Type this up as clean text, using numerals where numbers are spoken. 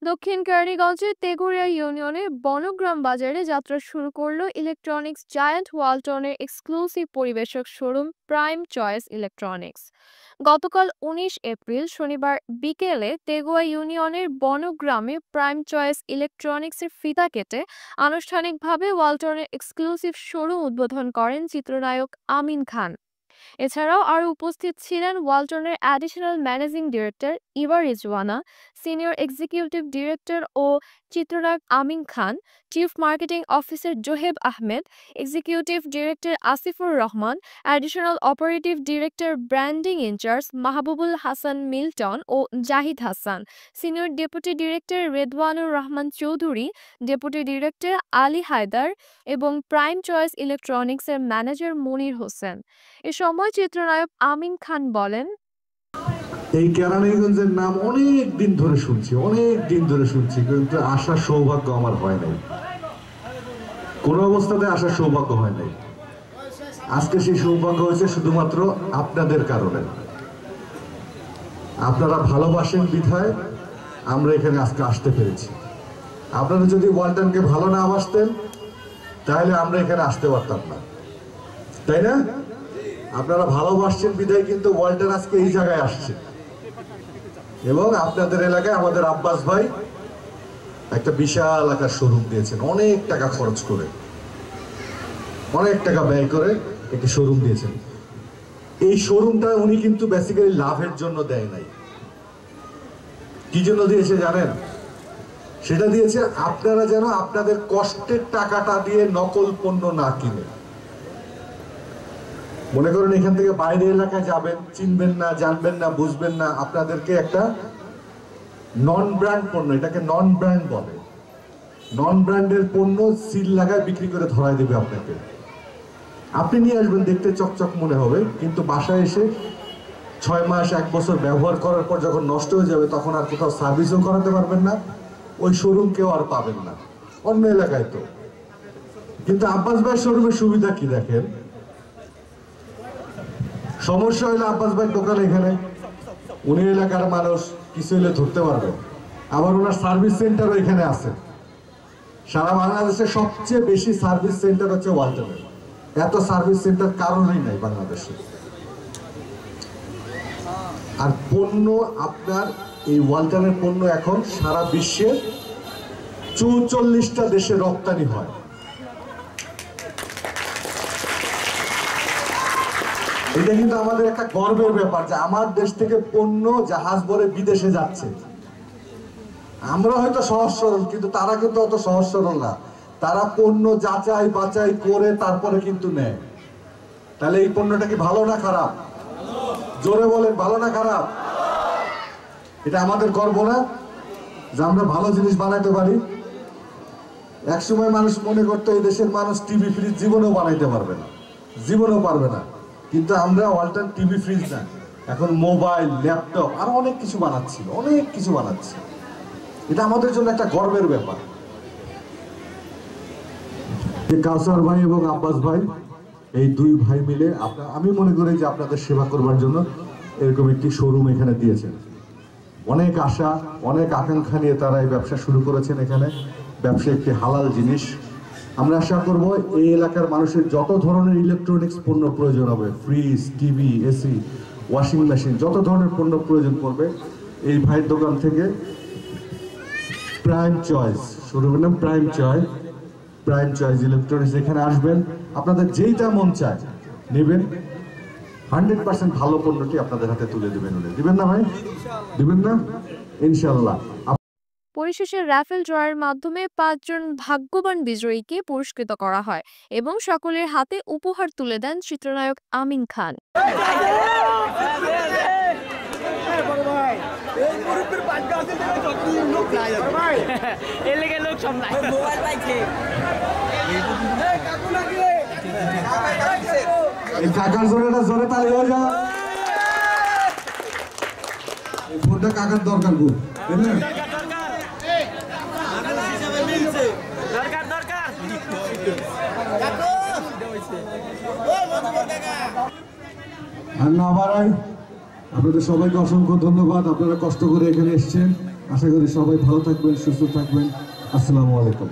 দক্ষিণ কেরানীগঞ্জের তেঘরিয়া ইউনিয়নের বনগ্রাম বাজারে যাত্রা শুরু করলো ইলেকট্রনিক্স জায়ান্ট ওয়ালটনের এক্সক্লুসিভ পরিবেশক শোরুম প্রাইম চয়েস ইলেকট্রনিক্স। গতকাল ১৯ এপ্রিল শনিবার বিকেলে তেঘুয়া ইউনিয়নের বনগ্রামে প্রাইম চয়েস ইলেকট্রনিক্সের ফিতা কেটে আনুষ্ঠানিকভাবে ওয়ালটনের এক্সক্লুসিভ শোরুম উদ্বোধন করেন চিত্রনায়ক আমিন খান। এছাড়াও আরও উপস্থিত ছিলেন ওয়ালটনের additional managing director Eva Rizwana, senior executive director ও চিত্রনায়ক Amin Khan, chief marketing officer Zoheb Ahmed, executive director Asifur Rahman, additional operative director branding in charge Mahbubul Hasan Milton ও Zahid Hasan, senior deputy director Redwanur Rahman Chowdhury, deputy director Ali Haider এবং প্রাইম চয়েস ইলেকট্রনিক্সের ম্যানেজার মনির হোসেন। এ সময় চিত্রনায়ক আমিন খান বলেন, এই কেরানীগঞ্জের নাম অনেক দিন ধরে শুনছি, কিন্তু আসার সৌভাগ্য আমার হয় নাই, কোনো অবস্থাতে আসার সৌভাগ্য হয় নাই। আজকে সেই সৌভাগ্য হয়েছে শুধুমাত্র আপনাদের কারণে। আপনারা ভালোবাসেন বিধায় আমরা এখানে আজকে আসতে পেরেছি। আপনারা যদি ওয়ালটনকে ভালো না বাসতেন তাহলে আমরা এখানে আসতে পারতাম না, তাই না? আপনারা ভালোবাসছেন বিধায় কিন্তু ওয়ালটন আজকে এই জায়গায় আসছে। এবং আপনাদের এলাকায় আমাদের আব্বাস ভাই একটা বিশাল আকার শোরুম দিয়েছেন, অনেক টাকা খরচ করে, অনেক টাকা ব্যয় করে একটি শোরুম দিয়েছেন। এই শোরুমটা উনি কিন্তু বেসিক্যালি লাভের জন্য দেয় নাই। কি জন্য দিয়েছে জানেন? সেটা দিয়েছে আপনারা যেন আপনাদের কষ্টের টাকাটা দিয়ে নকল পণ্য না কিনে। মনে করেন এখান থেকে বাইরে এলাকায় যাবেন, চিনবেন না, জানবেন না, বুঝবেন না, আপনাদেরকে একটা নন ব্র্যান্ড পণ্য, এটাকে নন ব্র্যান্ড বলে, নন ব্র্যান্ডের পণ্য সিল লাগায় বিক্রি করে ধরায় দেবে আপনাকে। আপনি নিয়ে আসবেন, দেখতে চকচক মনে হবে, কিন্তু বাসায় এসে 6 মাস 1 বছর ব্যবহার করার পর যখন নষ্ট হয়ে যাবে তখন আর কোথাও সার্ভিসও করাতে পারবেন না, ওই শোরুম কেউ আর পাবেন না অন্য এলাকায়। তো কিন্তু আব্বাস ভাইয়ের শোরুমের সুবিধা কি দেখেন, সমস্যা হইলে আব্বাস ভাই দোকান এখানে, উনি এলাকার মানুষ কিছু হইলে ধরতে পারবেন। আবার ওনার সার্ভিস সেন্টারও এখানে আছে। সারা বাংলাদেশে সবচেয়ে বেশি সার্ভিস সেন্টার হচ্ছে ওয়ালটনের। এত সার্ভিস সেন্টার কারণেই নাই বাংলাদেশে। আর পণ্য আপনার এই ওয়ালটনের পণ্য এখন সারা বিশ্বের 44টা দেশে রপ্তানি হয়। এটা কিন্তু আমাদের একটা গর্বের ব্যাপার যে আমার দেশ থেকে পণ্য জাহাজ ভরে বিদেশে যাচ্ছে। আমরা হয়তো সহজ সরল, কিন্তু তারা কিন্তু অত সহজ সরল না। তারা পণ্য যাচাই বাছাই করে তারপরে কিন্তু নেয়। তাহলে এই পণ্যটা কি ভালো না খারাপ? জোরে বলেন, ভালো না খারাপ? এটা আমাদের গর্ব না যে আমরা ভালো জিনিস বানাইতে পারি? একসময় মানুষ মনে করতো এই দেশের মানুষ টিভি ফ্রিজ জীবনেও বানাইতে পারবে না, জীবনেও পারবে না। কিন্তু আমরা ওয়ালটন টিভি ফ্রিজ না, এখন মোবাইল, ল্যাপটপ আরো অনেক কিছু বানাচ্ছি। এটা আমাদের জন্য একটা গর্বের ব্যাপার। কাউসার ভাই এবং আব্বাস ভাই, এই দুই ভাই মিলে আমি মনে করি যে আপনাদের সেবা করবার জন্য এরকম একটি শোরুম এখানে দিয়েছেন। অনেক আশা, অনেক আকাঙ্ক্ষা নিয়ে তারা এই ব্যবসা শুরু করেছেন। এখানে ব্যবসা একটি হালাল জিনিস। আমরা আশা করব এই এলাকার মানুষের যত ধরনের ইলেকট্রনিক্স পণ্য প্রয়োজন হবে, fridge, TV, AC, washing machine, যত ধরনের পণ্য প্রয়োজন পড়বে এই ভাইয়ের দোকান থেকে প্রাইম চয়েস, শোরুমের নাম প্রাইম চয়েস ইলেকট্রনিক্স। এখানে আসবেন, আপনাদের যেইটা মন চায় নেবেন, 100% ভালো পণ্যটি আপনাদের হাতে তুলে দিবেন না ভাই? দিবেন না ইনশাআল্লাহ। পরিশেষে রাফেল ড্রয়ের মাধ্যমে 5 জন ভাগ্যবান বিজয়ীকে পুরস্কৃত করা হয় এবং সকলের হাতে উপহার তুলে দেন চিত্রনায়ক আমিন খান। কাকার জোরে তালি হয়ে যা, ফোনটা কাকার দরকার খুব, আর না বাড়াই। আপনাদের সবাইকে অসংখ্য ধন্যবাদ, আপনারা কষ্ট করে এখানে এসেছেন। আশা করি সবাই ভালো থাকবেন, সুস্থ থাকবেন। আসসালামু আলাইকুম।